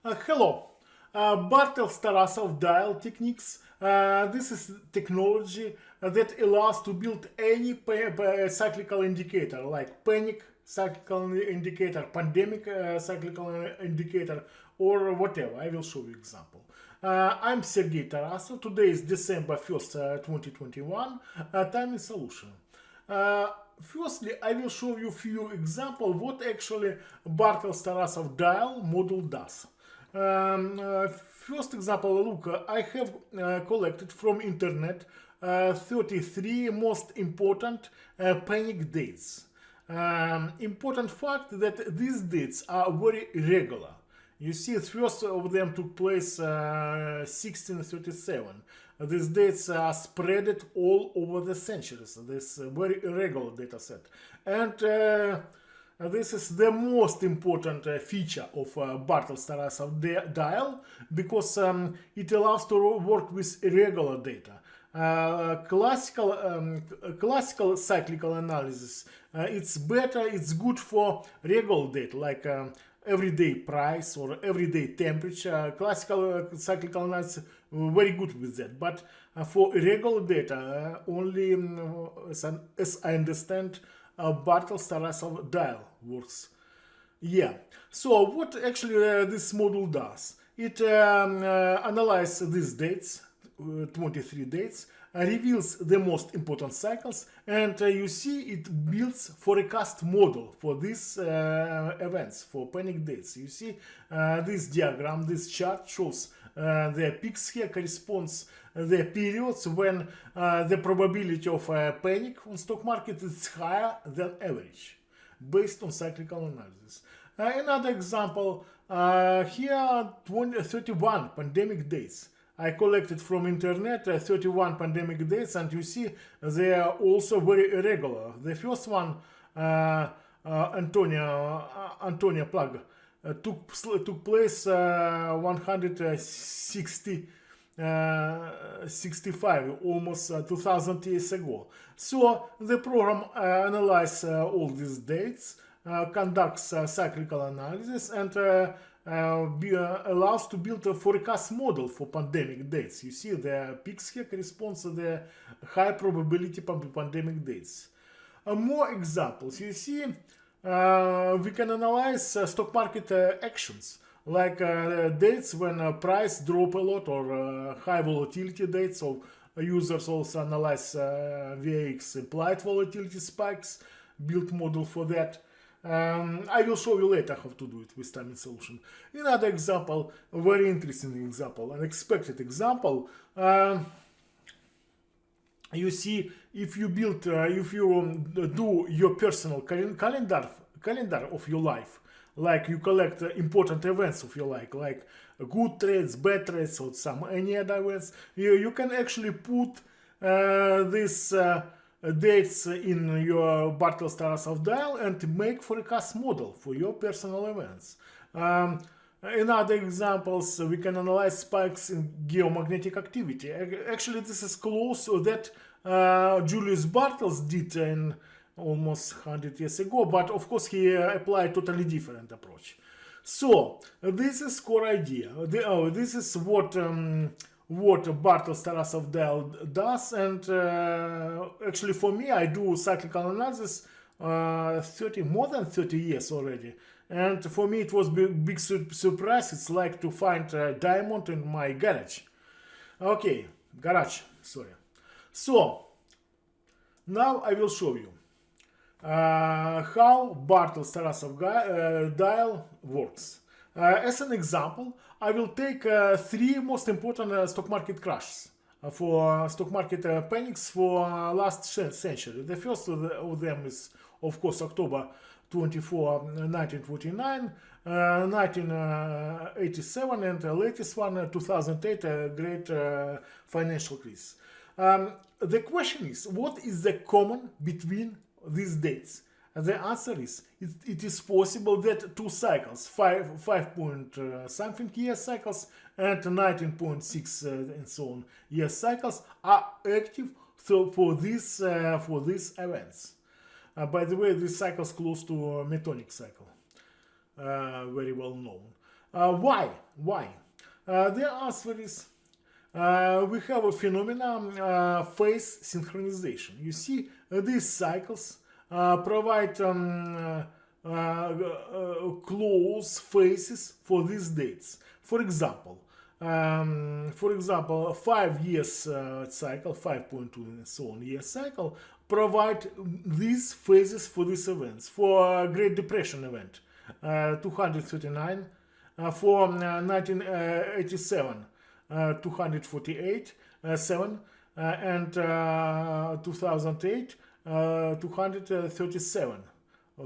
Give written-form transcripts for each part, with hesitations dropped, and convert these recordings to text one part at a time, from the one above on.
Hello, Bartels-Tarassov Dial techniques. This is technology that allows to build any cyclical indicator like panic cyclical indicator, pandemic cyclical indicator, or whatever. I will show you example. I'm Sergey Tarasov. Today is December 1st, 2021. Time is solution. Firstly, I will show you a few examples what actually Bartels-Tarassov Dial model does. First example, look, I have collected from internet 33 most important panic dates. Important fact that these dates are very regular. You see, first of them took place 1637. These dates are spread all over the centuries. This very irregular data set. And this is the most important feature of Bartels-Tarassov Dial because it allows to work with irregular data. Classical cyclical analysis, it's better, it's good for regular data like everyday price or everyday temperature. Classical cyclical analysis very good with that, but for irregular data only as I understand Bartels-Tarassov Dial works. Yeah, so what actually this model does, it analyzes these dates, 23 dates, reveals the most important cycles, and you see it builds forecast model for these events, for panic dates. You see this diagram, this chart shows the peaks here corresponds the periods when the probability of panic on stock market is higher than average, based on cyclical analysis. Another example, here 31 pandemic dates. I collected from internet 31 pandemic dates, and you see they are also very irregular. The first one, Antonia Plug, took place 165, almost 2000 years ago. So the program analyzes all these dates, conducts cyclical analysis, and allows to build a forecast model for pandemic dates. You see the peaks here corresponds to the high probability pandemic dates. More examples. You see, we can analyze stock market actions like dates when price drop a lot or high volatility dates. So users also analyze VIX implied volatility spikes, build model for that. I will show you later how to do it with timing solution. Another example, a very interesting example, unexpected example. You see, if you build, if you do your personal calendar of your life, like you collect important events of your life, like good trades, bad trades, or some any other events, you can actually put this dates in your Bartels-Tarassov Dial and make forecast model for your personal events. In other examples, we can analyze spikes in geomagnetic activity. Actually, this is close to that Julius Bartels did in almost 100 years ago, but of course he applied totally different approach. So this is core idea. This is what Bartels-Tarassov Dial does, and actually for me I do cyclical analysis more than 30 years already, and for me it was big surprise. It's like to find a diamond in my garage. Okay, garage, sorry. So now I will show you how Bartels-Tarassov Dial works. As an example, I will take three most important stock market crashes for stock market panics for last century. The first of them is, of course, October 24, 1949, 1987, and the latest one, 2008, great financial crisis. The question is, what is the common between these dates? And the answer is, it is possible that two cycles, 5 point something year cycles and 19.6 and so on year cycles are active for these events. By the way, this cycle is close to a Metonic cycle, very well known. Why? Why? The answer is we have a phenomenon, phase synchronization. You see, these cycles provide close phases for these dates. For example, 5 years cycle, 5.2 and so on year cycle, provide these phases for these events. For Great Depression event, 239, for 1987, 248, 7, and 2008, 237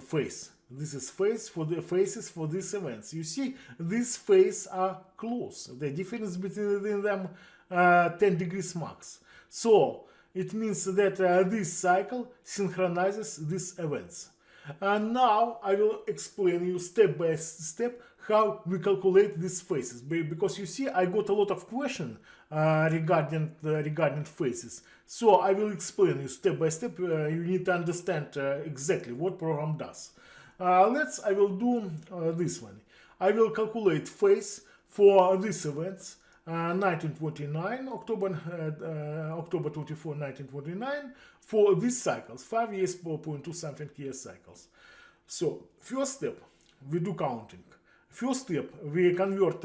phase. This is phase for the phases for these events. You see, these phases are close. The difference between them 10 degrees max. So it means that this cycle synchronizes these events. And now I will explain you step by step how we calculate these phases. Because you see, I got a lot of questions regarding phases. So I will explain you step by step. You need to understand exactly what program does. I will do this one. I will calculate phase for these events. 1929, October 24, 1929, for these cycles, 5 years, 4.2 something year cycles. So, first step, we do counting. First step, we convert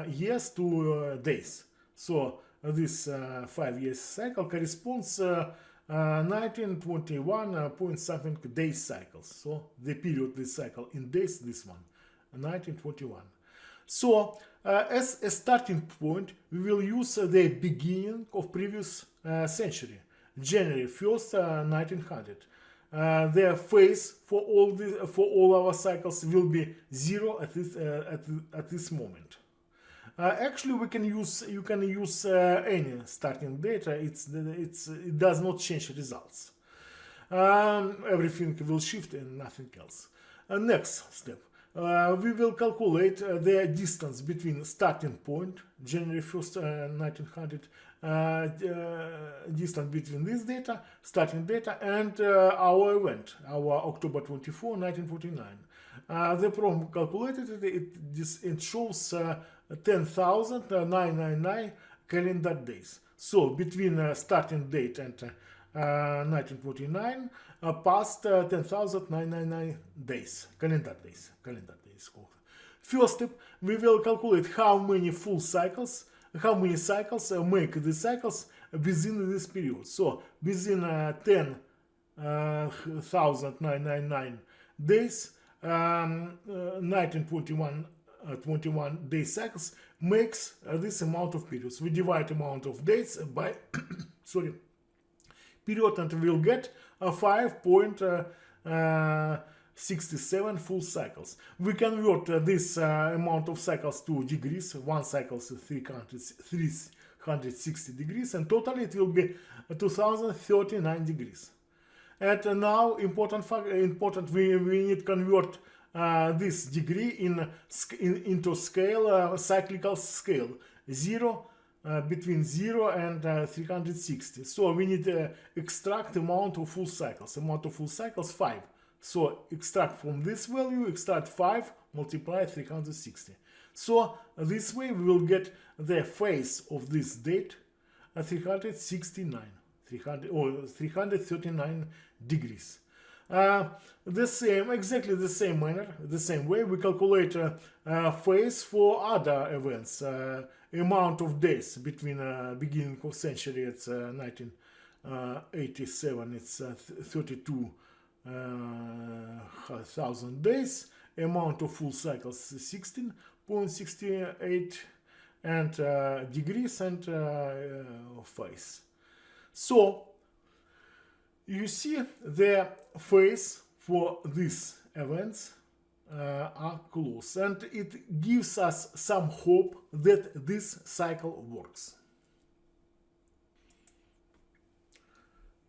years to days. So, this 5 years cycle corresponds 1921 point something days cycles. So, the period this cycle in days, this one, 1921. So, as a starting point, we will use the beginning of previous century, January 1st, 1900. The phase for all our cycles will be 0 at this moment. Actually, you can use any starting data. It does not change results. Everything will shift and nothing else. Next step. We will calculate the distance between starting point, January 1st, 1900, distance between this data, starting data, and our event, our October 24, 1949. The program calculated it shows 10,999 calendar days. So between starting date and 1949 past 10,999 days, calendar days. First step, we will calculate how many cycles make the cycles within this period. So within 10,999 days, 1921 21 day cycles makes this amount of periods. We divide amount of days by period, and we'll get 5.67 full cycles. We convert this amount of cycles to degrees. One cycle is 360 degrees, and totally it will be 2039 degrees. And now important we need to convert this degree into scale, cyclical scale, between 0 and 360. So we need to extract amount of full cycles. Amount of full cycles 5. So extract from this value, extract 5, multiply 360. So this way we will get the phase of this date 339 degrees. Exactly the same manner, the same way we calculate phase for other events. Amount of days between beginning of century, it's 1987, it's 32,000 days. Amount of full cycles 16.68 and degrees and phase. So you see the phase for these events are close, and it gives us some hope that this cycle works.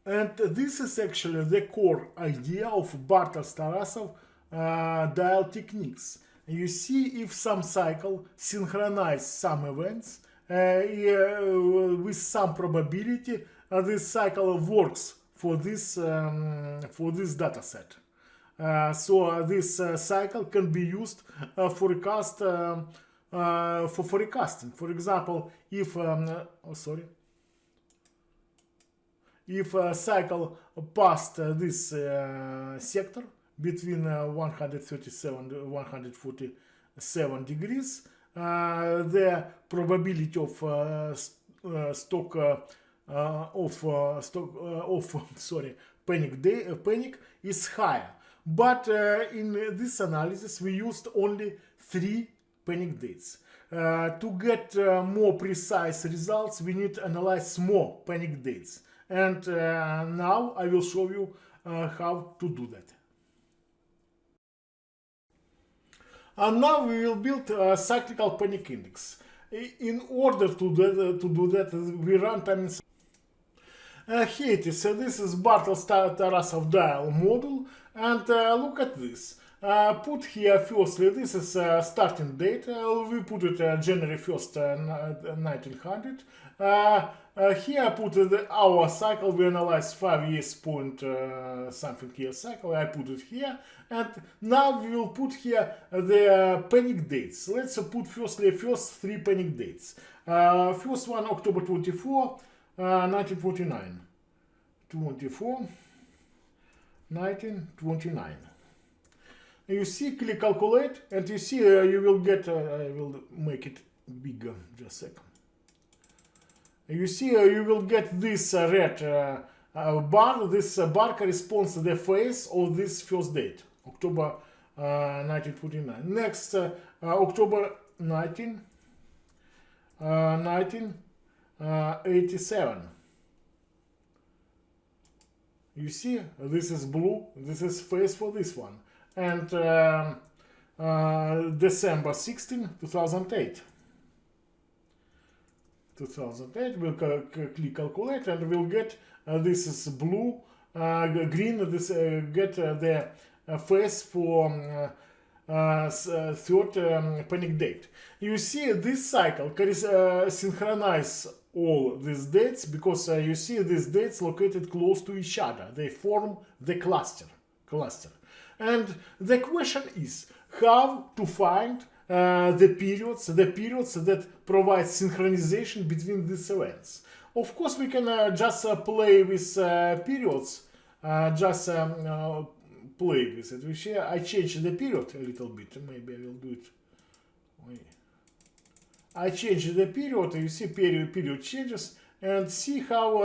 And this is actually the core idea of Bartels-Tarassov Dial techniques. You see, if some cycle synchronize some events with some probability, this cycle works for this data set. So this cycle can be used for forecasting. For example, if if a cycle passed this sector between 137 and 147 degrees, the probability of panic is higher. But in this analysis we used only 3 panic dates. To get more precise results, we need to analyze more panic dates. And now I will show you how to do that. And now we will build a cyclical panic index. In order to do that, we run time. Here it is. So this is Bartels-Tarassov Dial model, and look at this. Put here firstly, this is starting date. We put it January 1st, 1900. Here I put the hour cycle. We analyze 5 years point something year cycle. I put it here, and now we will put here the panic dates. Let's put first 3 panic dates. First one, October 24, 1949. 1929. You see, click calculate, and you see you will get. I will make it bigger. Just a second. You see, you will get this red bar. This bar corresponds to the phase of this first date, October 1949. Next, October 1987. You see, this is blue. This is phase for this one. And December 16, 2008. 2008, we'll click calculate, and we'll get this is blue, green. This get the phase for third panic date. You see, this cycle synchronize all these dates because you see these dates located close to each other. They form the cluster. And the question is how to find the periods that provide synchronization between these events. Of course, we can just play with periods, play with it. I change the period a little bit. Maybe I will do it. I change the period. You see, period changes, and see how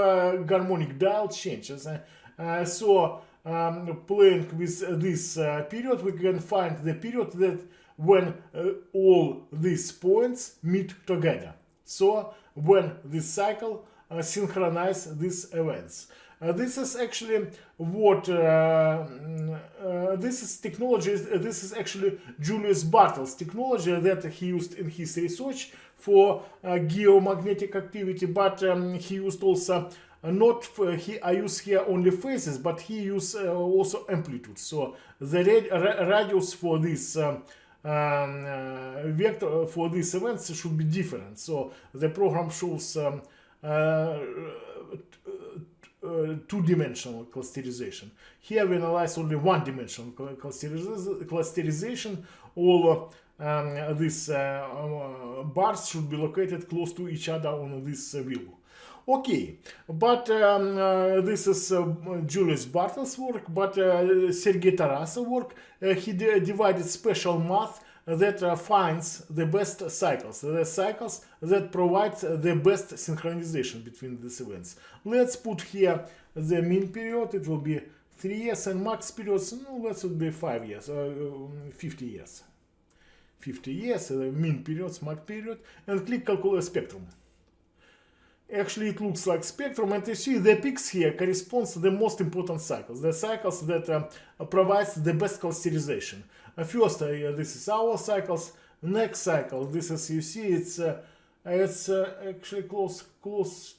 harmonic dial changes. Playing with this period, we can find the period that when all these points meet together. So when this cycle synchronize these events. This is actually what this is technology. This is actually Julius Bartels' technology that he used in his research for geomagnetic activity, but he used also I use here only phases, but he used also amplitude. So the radius for this vector for these events should be different. So the program shows two-dimensional clusterization. Here we analyze only one-dimensional clusterization. All these bars should be located close to each other on this wheel. Okay, but this is Julius Bartels' work, but Sergei Tarasov work, he divided special math that finds the best cycles, the cycles that provide the best synchronization between these events. Let's put here the mean period. It will be 3 years, and max periods, let's be 5 years, 50 years. 50 years, the mean periods, max period, and click calculate spectrum. Actually, it looks like spectrum, and you see the peaks here corresponds to the most important cycles, the cycles that provides the best clusterization. First, this is our cycles. Next cycle, this is, you see, it's actually close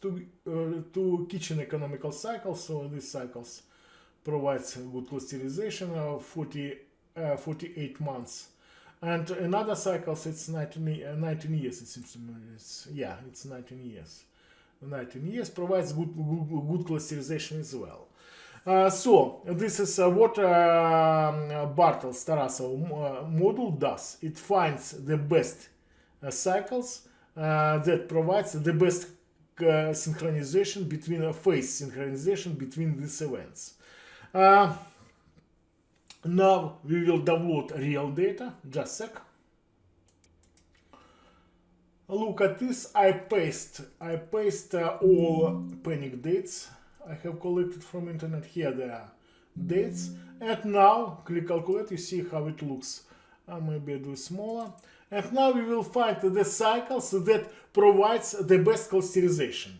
to kitchen economical cycles. So these cycles provides good clusterization of 48 months. And another cycles, it's 19 years. It seems to me, it's 19 years. 19 years provides good clusterization as well. So this is what Bartels-Tarassov model does. It finds the best cycles that provides the best synchronization between phase synchronization between these events. Now we will download real data. Just a sec. Look at this. I paste all panic dates I have collected from internet. Here they are dates, and now click calculate. You see how it looks. Maybe I do smaller. And now we will find the cycles that provides the best clusterization.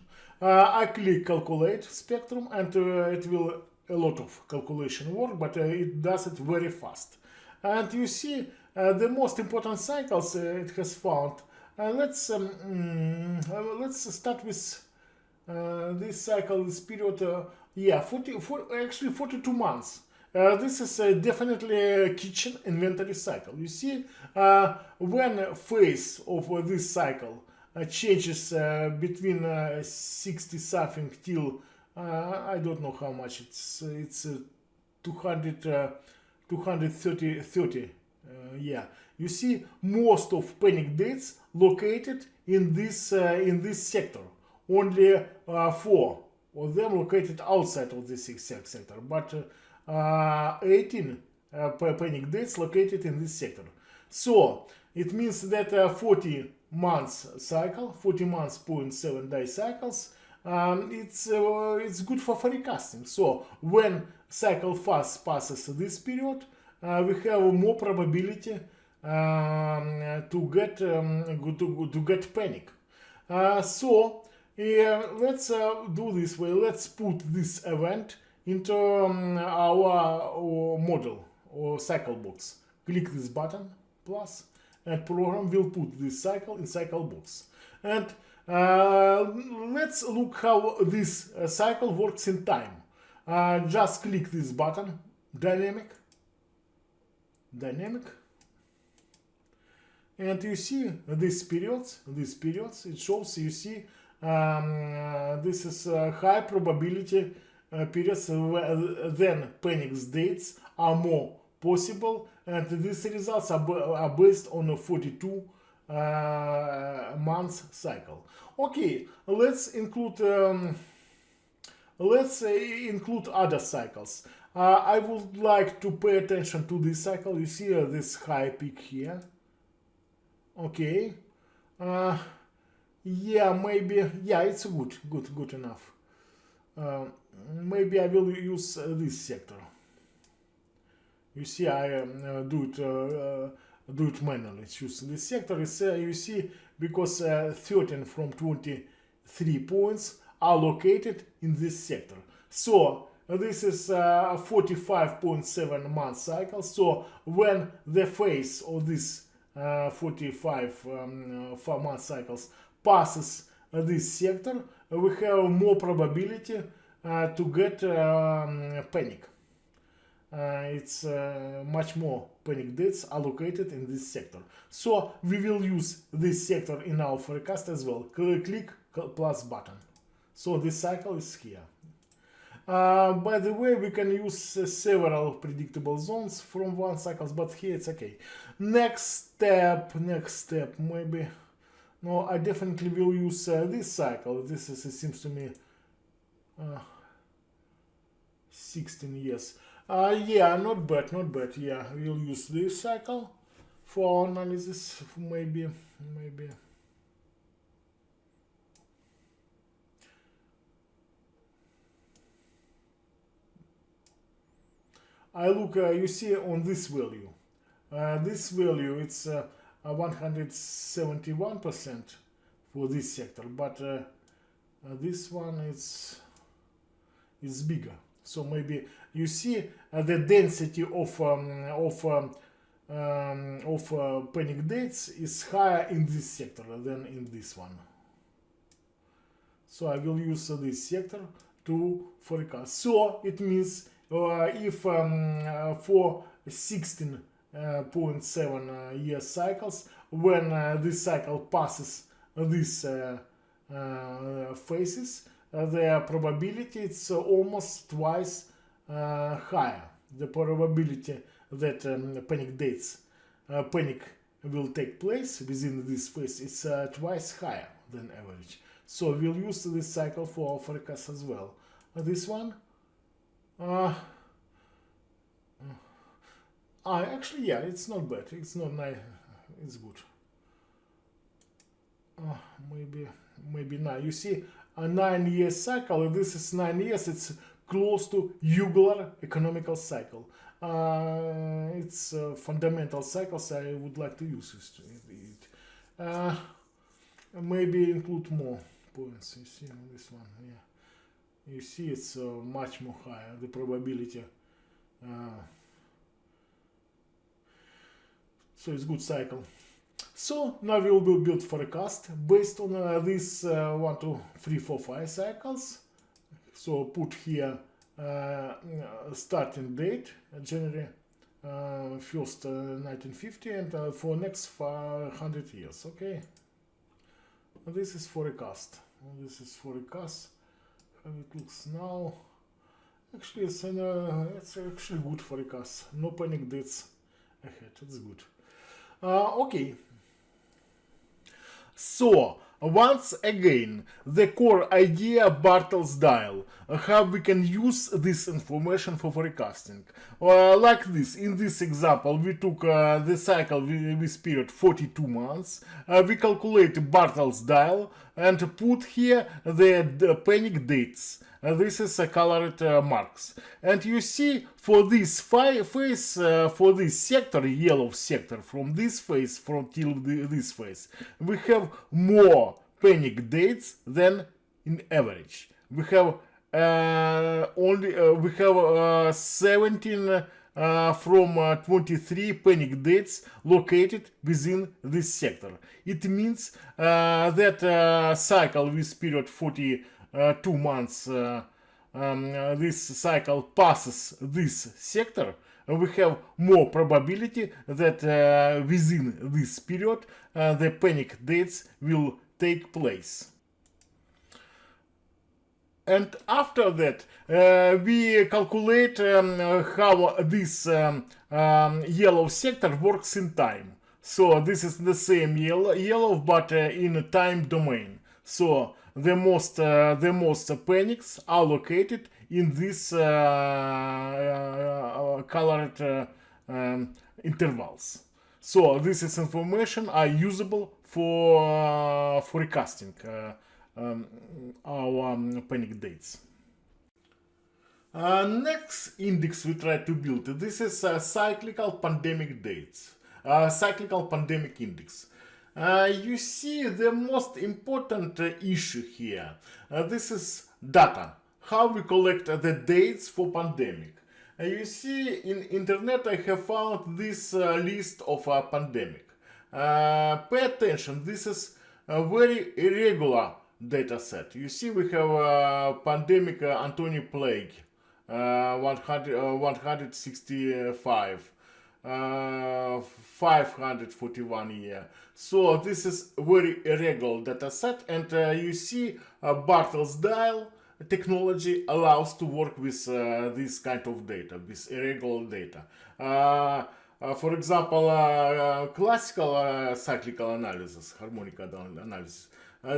I click calculate spectrum, and it will a lot of calculation work, but it does it very fast. And you see the most important cycles it has found. Let's start with this cycle, this period. Yeah, actually 42 months. This is definitely a kitchen inventory cycle. You see, when phase of this cycle changes between 60 something till I don't know how much it's 230. Yeah, you see most of panic dates located in this sector. Only 4 of them located outside of this exact sector, but 18 panic dates located in this sector. So it means that 40 months cycle, 40 months 0.7 day cycles, it's good for forecasting. So when cycle fast passes this period, we have more probability to get panic. So let's do this way. Let's put this event into our model or cycle box. Click this button plus, and program will put this cycle in cycle box. And let's look how this cycle works in time. Just click this button, dynamic, and you see these periods. It shows, you see, this is high probability periods. Then panic dates are more possible, and these results are based on a 42 months cycle. Okay, let's include other cycles. I would like to pay attention to this cycle. You see this high peak here. Okay. Yeah, maybe. Yeah, it's good enough. Maybe I will use this sector. You see, I do it manually. Choose this sector. Is you see, because 13 from 23 points are located in this sector. So this is 45.7 month cycle. So when the phase of this 45 month cycles passes this sector, we have more probability to get panic. It's much more panic dates are located in this sector. So we will use this sector in our forecast as well. Click plus button. So this cycle is here. By the way, we can use several predictable zones from one cycle, but here it's okay. Next step, maybe. No, I definitely will use this cycle. This is, it seems to me, 16 years. Yeah, not bad. Yeah, we'll use this cycle for analysis. Maybe. I look, you see, on this value. This value, it's 171% for this sector, but this one is bigger. So maybe you see the density of panic dates is higher in this sector than in this one. So I will use this sector to forecast. So it means if for 16.7 year cycles, when this cycle passes these phases, the probability it's almost twice higher. The probability that panic will take place within this phase is twice higher than average. So we'll use this cycle for our forecast as well. This one, actually, yeah, it's not bad. It's not nice. It's good. Maybe now you see a 9-year cycle. This is 9 years. It's close to irregular economical cycle. It's fundamental cycles. I would like to use it. Maybe include more points. You see on this one, yeah. You see it's much more higher, the probability. So it's good cycle. So now we will build forecast based on these 1, 2, 3, 4, 5 cycles. So put here starting date, January 1st, 1950, and for next 500 years. Okay. This is forecast. This is forecast. How it looks now. Actually, it's actually good forecast. No panic dates ahead. It's good. Okay. So, once again, the core idea Bartels dial, how we can use this information for forecasting. Like this, in this example, we took the cycle with period 42 months, we calculate Bartels dial and put here the panic dates. This is colored marks. And you see, for this phase, for this sector, yellow sector, from this phase till this phase, we have more panic dates than in average. We have 17 from 23 panic dates located within this sector. It means that cycle with period 42 months, this cycle passes this sector, we have more probability that within this period the panic dates will take place. And after that, we calculate how this yellow sector works in time. So this is the same yellow but in a time domain. So the most panics are located in this colored intervals. So this is information are usable for forecasting our panic dates. Next index we try to build, this is cyclical pandemic dates, cyclical pandemic index. You see the most important issue here. This is data, how we collect the dates for pandemic. You see in internet I have found this list of pandemic. Pay attention, this is a very irregular data set. You see we have pandemic Anthony plague 165, 541 year. So this is very irregular data set, and you see Bartels dial technology allows to work with this kind of data, with irregular data. For example, classical cyclical analysis, harmonic analysis,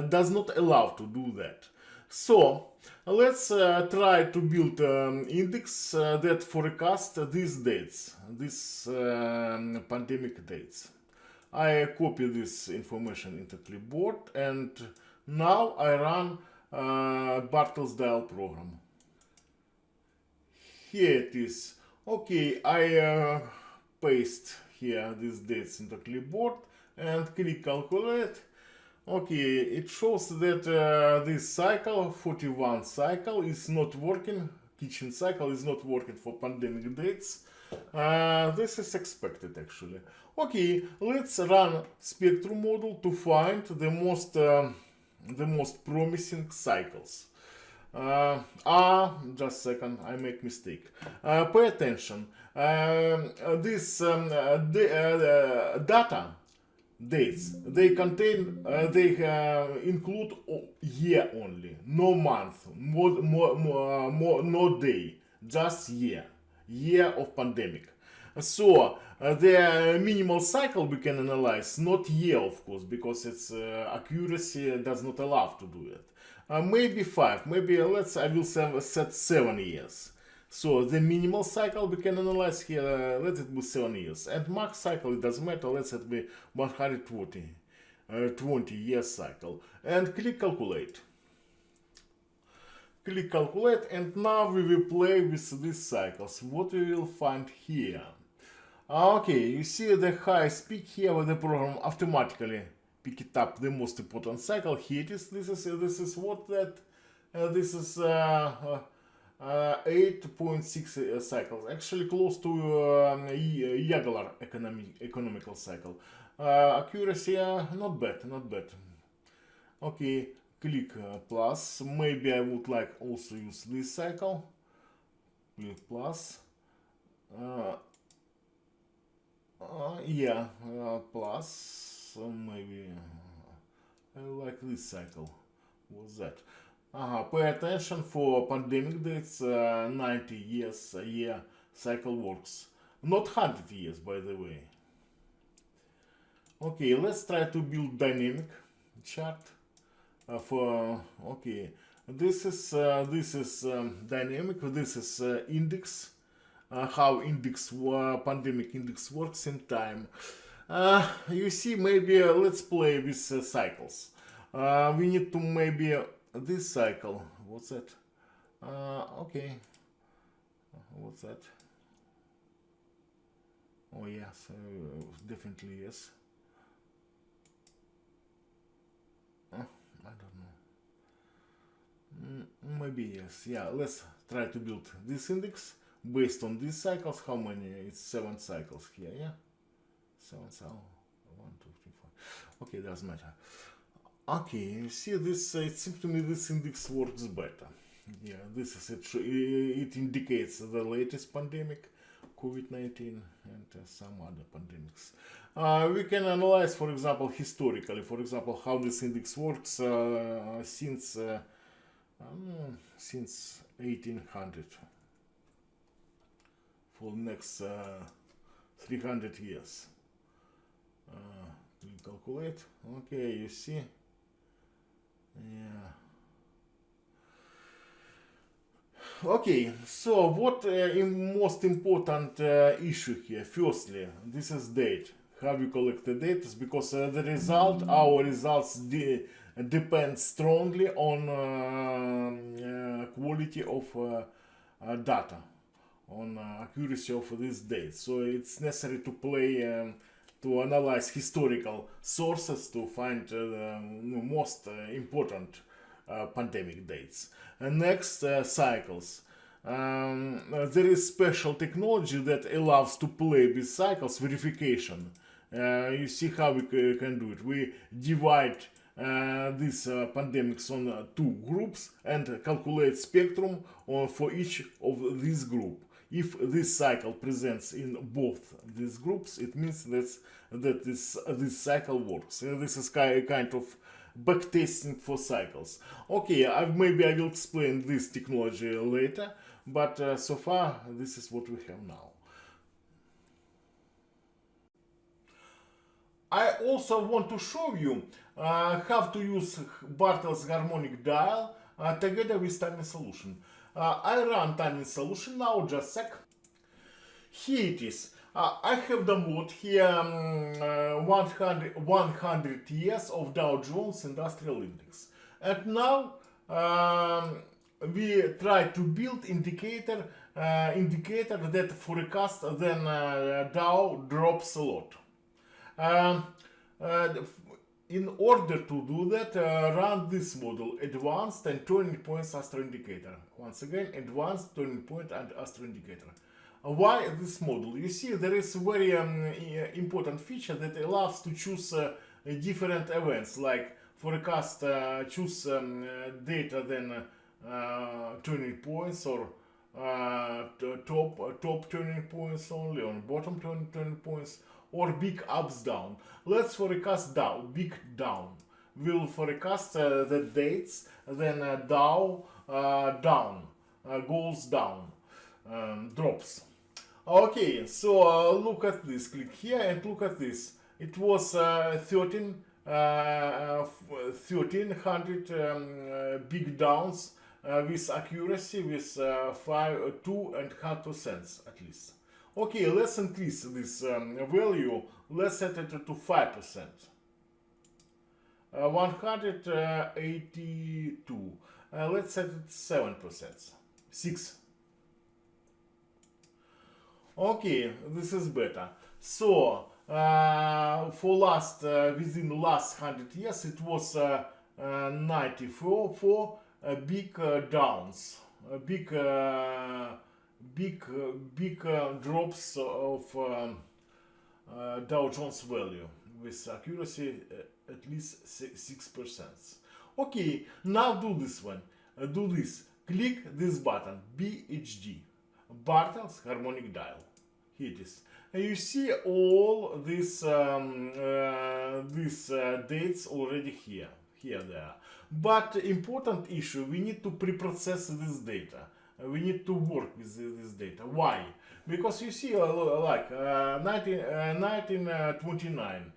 does not allow to do that. So let's try to build index that forecast these dates, these pandemic dates. I copy this information into clipboard, and now I run Bartels dial program. Here it is. Okay, I paste here these dates into clipboard and click calculate. Okay, it shows that this cycle, 41 cycle, is not working. Kitchen cycle is not working for pandemic dates. This is expected actually. Okay, let's run spectrum model to find the most promising cycles. Just a second, I make mistake. Pay attention. This data dates, they contain, they include year only, no month, no day. just year of pandemic. So the minimal cycle we can analyze, not year of course, because its accuracy does not allow to do it. Maybe 5, maybe I will set 7 years. So the minimal cycle we can analyze here, let it be 7 years. And max cycle, it doesn't matter, let's it be 120 years cycle. And click calculate. Click calculate, and now we will play with these cycles. What we will find here? Okay, you see the high speed here where the program automatically pick it up the most important cycle. Here it is. This is what that. This is 8.6 cycles. Actually close to irregular economical cycle. Accuracy not bad, not bad. Okay, click plus. Maybe I would like also use this cycle. Click plus. Yeah, plus maybe I like this cycle. What's that? Pay attention for pandemic dates. 90 years a year cycle works. Not 100 years, by the way. Okay, let's try to build dynamic chart. Okay, this is dynamic. This is index. How pandemic index works in time. You see, maybe let's play with cycles. We need to maybe this cycle. What's that? Okay. What's that? Oh yes, definitely yes. I don't know. Maybe yes. Yeah, let's try to build this index based on these cycles. How many? It's 7 cycles here. Yeah, 7 cycles. 1, 2, 3, 4. Okay, doesn't matter. Okay, you see this. It seems to me this index works better. Yeah, this is it. It indicates the latest pandemic, COVID-19, and some other pandemics. We can analyze, for example, historically, for example, how this index works since 1800 for the next 300 years. We calculate. Okay, you see. Yeah. Okay, so what most important issue here? Firstly, this is date. How we collect the data, because our results depend strongly on quality of data, on accuracy of this data. So it's necessary to play, to analyze historical sources to find the most important pandemic dates. Next, cycles. There is special technology that allows to play with cycles verification. You see how we can do it. We divide these pandemics on 2 groups and calculate spectrum for each of these groups. If this cycle presents in both these groups, it means that this cycle works. This is kind of backtesting for cycles. Okay, maybe I will explain this technology later, but so far this is what we have now. I also want to show you how to use Bartels harmonic dial together with timing solution. I run timing solution now, just a sec. Here it is. I have downloaded here 100 years of Dow Jones Industrial Index. And now we try to build indicator that forecast then Dow drops a lot. In order to do that, run this model, advanced and turning points astro indicator. Once again, advanced turning point and astro indicator. Why this model? You see, there is a very important feature that allows to choose different events, like forecast, choose data then turning points, or top turning points only, or bottom turning points, or big ups down. Let's forecast down, big down. We'll forecast the dates, then Dow down, goes down. drops. Okay, so look at this, click here and look at this. It was 1300 big downs with accuracy with 2.5% at least. Okay, let's increase this value. Let's set it to 5%. 182. Let's set it 7%. 6. Okay, this is better. So for last within the last 100 years, it was 94 for big downs, big drops of Dow Jones value with accuracy at least 6%. Okay, now do this one. Do this. Click this button, BHD, Bartels Harmonic Dial. Here it is. And you see all these dates already here. Here they are. But important issue, we need to pre-process this data. We need to work with this data. Why? Because you see, like 1929,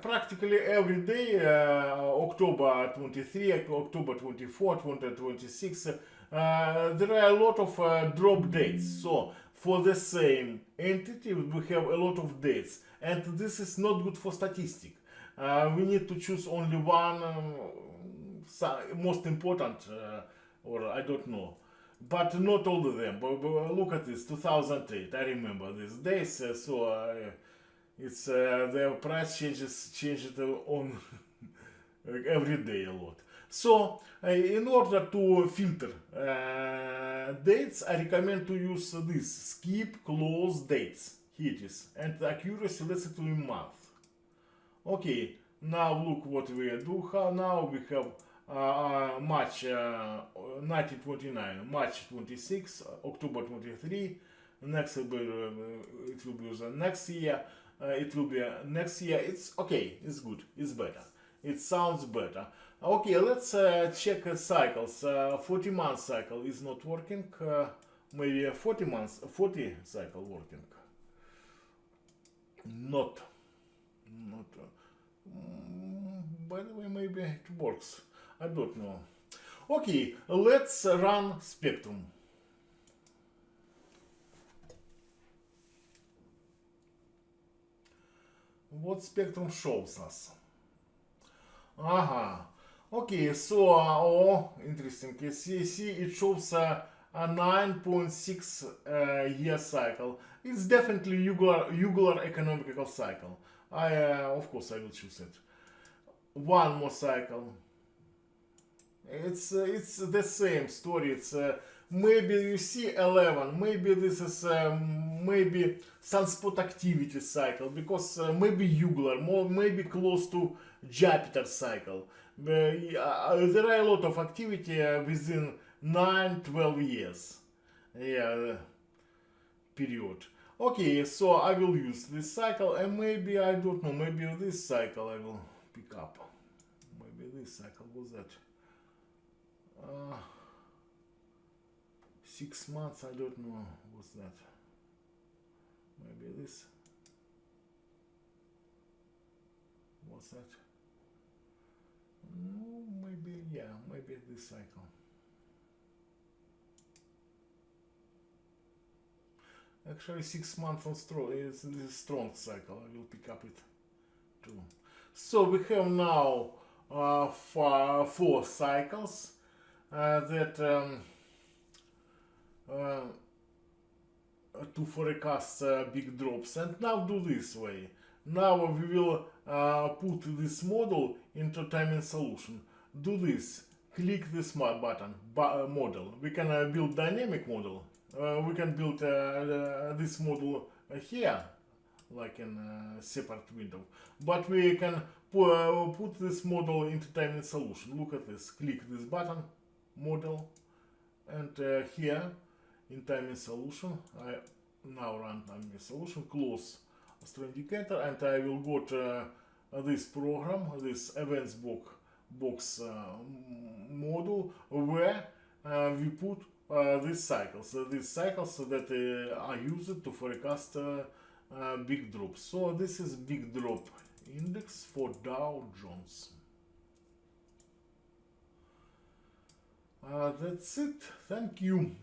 practically every day, October 23, October 24, 26, there are a lot of drop dates. So for the same entity, we have a lot of dates, and this is not good for statistics. We need to choose only one most important, or I don't know, but not all of them. But look at this, 2008. I remember these days, it's the price changes on every day a lot. So in order to filter dates, I recommend to use this skip close dates. Here it is, and the accuracy, let's say to a month. Okay, now look what we do. Now we have March 1929, March 26, October 23. Next it will be the next year. It will be next year. It's okay. It's good. It's better. It sounds better. Okay, let's check cycles. 40-month cycle is not working. Maybe a 40 cycle working. Not. By the way, maybe it works. I don't know. Okay, let's run spectrum. What spectrum shows us? Okay, so oh, interesting. See, it shows a 9.6 year cycle. It's definitely regular economical cycle. Of course, I will choose it. One more cycle. It's the same story. It's maybe you see 11. Maybe this is maybe sunspot activity cycle, because maybe regular, maybe close to Jupiter cycle. There are a lot of activity within 9-12 years. Yeah, period. Okay, so I will use this cycle, and maybe I don't know. Maybe this cycle I will pick up. Maybe this cycle was that. 6 months, I don't know what's that. Maybe this. What's that? No, maybe, yeah, maybe this cycle. Actually, 6 months on strong. It's a strong cycle. I will pick up it too. So we have now 4 cycles that to forecast big drops. And now do this way. Now we will put this model into timing solution. Do this. Click this button, model. We can build dynamic model. We can build this model here, like in a separate window. But we can put this model into timing solution. Look at this. Click this button, model, and here in timing solution, I now run timing solution, close astro indicator, and I will go to this program, this events box module, where we put these cycles that are used to forecast big drops. So this is big drop index for Dow Jones. That's it. Thank you.